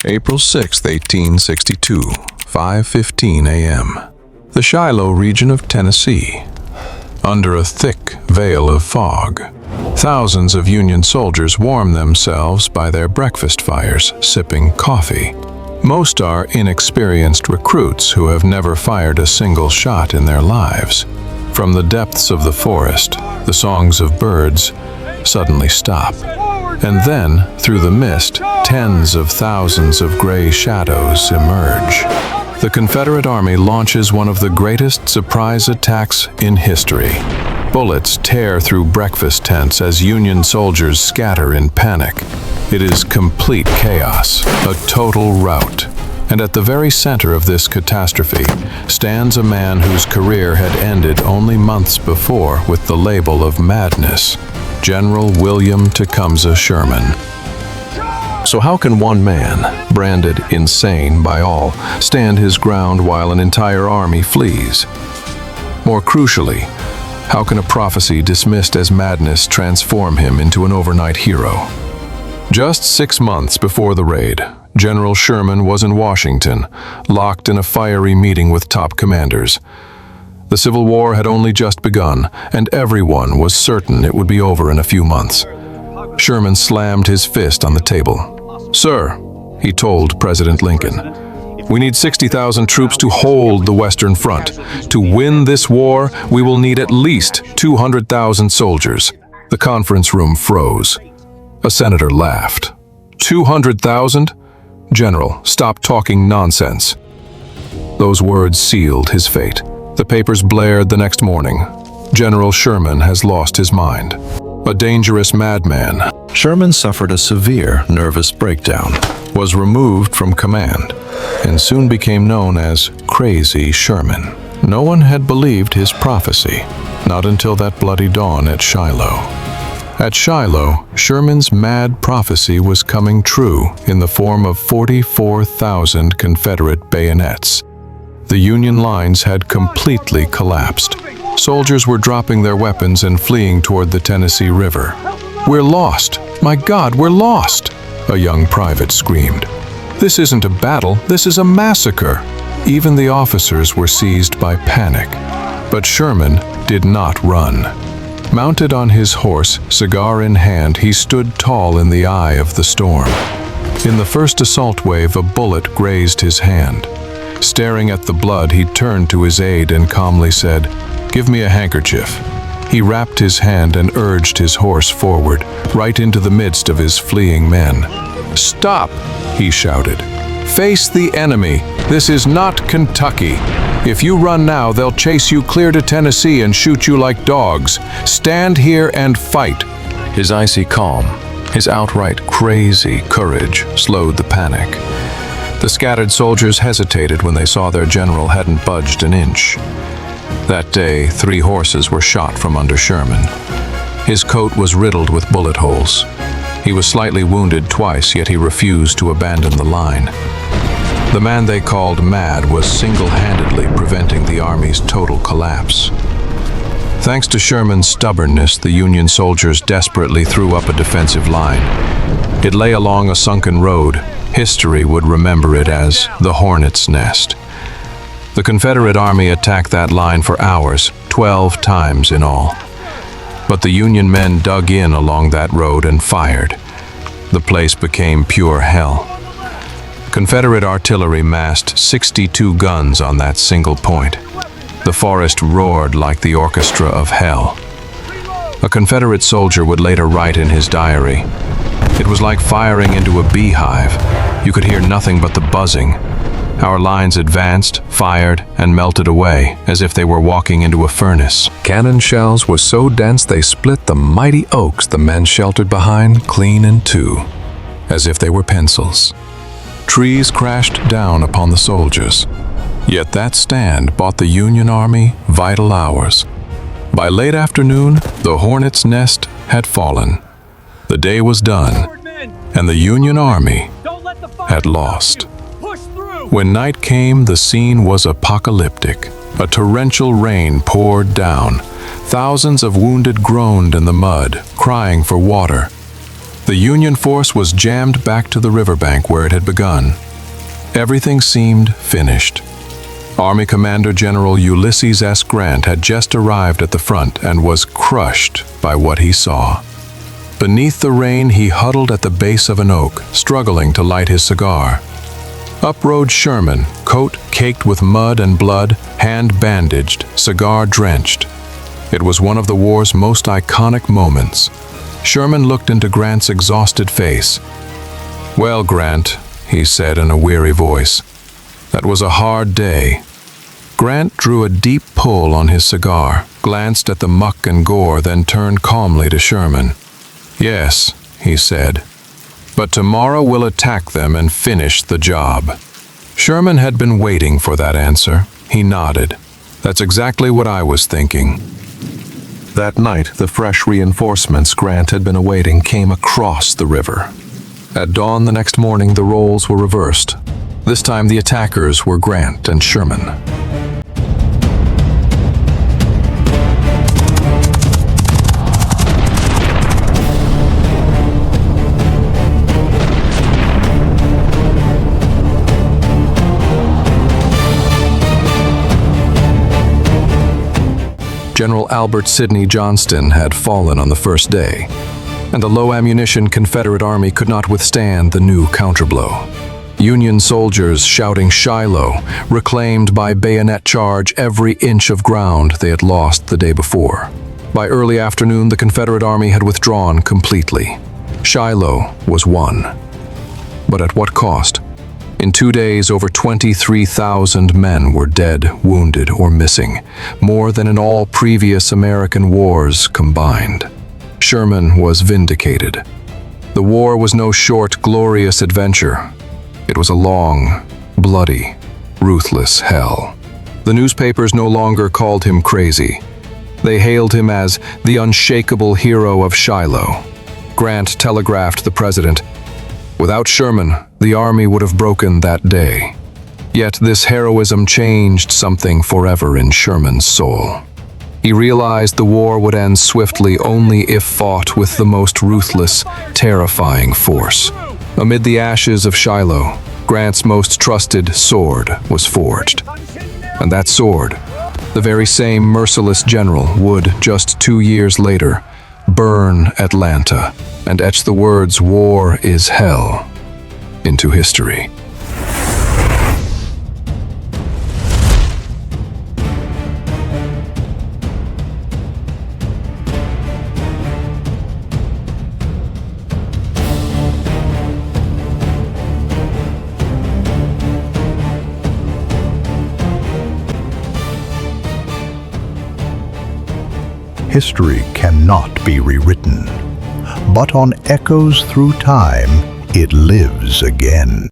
April 6, 1862, 5:15 a.m. The Shiloh region of Tennessee. Under a thick veil of fog, thousands of Union soldiers warm themselves by their breakfast fires, sipping coffee. Most are inexperienced recruits who have never fired a single shot in their lives. From the depths of the forest, the songs of birds suddenly stop. And then, through the mist, tens of thousands of gray shadows emerge. The Confederate Army launches one of the greatest surprise attacks in history. Bullets tear through breakfast tents as Union soldiers scatter in panic. It is complete chaos, a total rout. And at the very center of this catastrophe stands a man whose career had ended only months before with the label of madness. General William Tecumseh Sherman. So how can one man, branded insane by all, stand his ground while an entire army flees? More crucially, how can a prophecy dismissed as madness transform him into an overnight hero? Just 6 months before the raid, General Sherman was in Washington, locked in a fiery meeting with top commanders. The Civil War had only just begun, and everyone was certain it would be over in a few months. Sherman slammed his fist on the table. "Sir," he told President Lincoln, "we need 60,000 troops to hold the Western Front. To win this war, we will need at least 200,000 soldiers." The conference room froze. A senator laughed. 200,000? "General, stop talking nonsense." Those words sealed his fate. The papers blared the next morning. General Sherman has lost his mind. A dangerous madman. Sherman suffered a severe nervous breakdown, was removed from command, and soon became known as Crazy Sherman. No one had believed his prophecy, not until that bloody dawn at Shiloh. At Shiloh, Sherman's mad prophecy was coming true in the form of 44,000 Confederate bayonets. The Union lines had completely collapsed. Soldiers were dropping their weapons and fleeing toward the Tennessee River. "We're lost! My God, we're lost!" a young private screamed. "This isn't a battle, this is a massacre!" Even the officers were seized by panic. But Sherman did not run. Mounted on his horse, cigar in hand, he stood tall in the eye of the storm. In the first assault wave, a bullet grazed his hand. Staring at the blood, he turned to his aide and calmly said, "Give me a handkerchief." He wrapped his hand and urged his horse forward, right into the midst of his fleeing men. "Stop!" he shouted. "Face the enemy. This is not Kentucky. If you run now, they'll chase you clear to Tennessee and shoot you like dogs. Stand here and fight." His icy calm, his outright crazy courage slowed the panic. The scattered soldiers hesitated when they saw their general hadn't budged an inch. That day, 3 horses were shot from under Sherman. His coat was riddled with bullet holes. He was slightly wounded twice, yet he refused to abandon the line. The man they called mad was single-handedly preventing the Army's total collapse. Thanks to Sherman's stubbornness, the Union soldiers desperately threw up a defensive line. It lay along a sunken road. History would remember it as the Hornet's Nest. The Confederate Army attacked that line for hours, 12 times in all. But the Union men dug in along that road and fired. The place became pure hell. Confederate artillery massed 62 guns on that single point. The forest roared like the orchestra of hell. A Confederate soldier would later write in his diary, "It was like firing into a beehive. You could hear nothing but the buzzing. Our lines advanced, fired, and melted away, as if they were walking into a furnace. Cannon shells were so dense they split the mighty oaks the men sheltered behind clean in two, as if they were pencils. Trees crashed down upon the soldiers. Yet that stand bought the Union Army vital hours. By late afternoon, the Hornet's Nest had fallen. The day was done, and the Union Army had lost. When night came, the scene was apocalyptic. A torrential rain poured down. Thousands of wounded groaned in the mud, crying for water. The Union force was jammed back to the riverbank where it had begun. Everything seemed finished. Army Commander General Ulysses S. Grant had just arrived at the front and was crushed by what he saw. Beneath the rain, he huddled at the base of an oak, struggling to light his cigar. Up rode Sherman, coat caked with mud and blood, hand bandaged, cigar drenched. It was one of the war's most iconic moments. Sherman looked into Grant's exhausted face. "Well, Grant," he said in a weary voice, "that was a hard day." Grant drew a deep pull on his cigar, glanced at the muck and gore, then turned calmly to Sherman. "Yes," he said, "but tomorrow we'll attack them and finish the job." Sherman had been waiting for that answer. He nodded. "That's exactly what I was thinking." That night, the fresh reinforcements Grant had been awaiting came across the river. At dawn the next morning, the roles were reversed. This time the attackers were Grant and Sherman. General Albert Sidney Johnston had fallen on the first day, and the low-ammunition Confederate Army could not withstand the new counterblow. Union soldiers shouting "Shiloh" reclaimed by bayonet charge every inch of ground they had lost the day before. By early afternoon, the Confederate Army had withdrawn completely. Shiloh was won. But at what cost? In 2 days, over 23,000 men were dead, wounded, or missing, more than in all previous American wars combined. Sherman was vindicated. The war was no short, glorious adventure. It was a long, bloody, ruthless hell. The newspapers no longer called him crazy. They hailed him as the unshakable hero of Shiloh. Grant telegraphed the president, "Without Sherman, the army would have broken that day." Yet this heroism changed something forever in Sherman's soul. He realized the war would end swiftly only if fought with the most ruthless, terrifying force. Amid the ashes of Shiloh, Grant's most trusted sword was forged. And that sword, the very same merciless general, would, just 2 years later, burn Atlanta and etch the words "War is hell" into history. History cannot be rewritten, but on echoes through time, it lives again.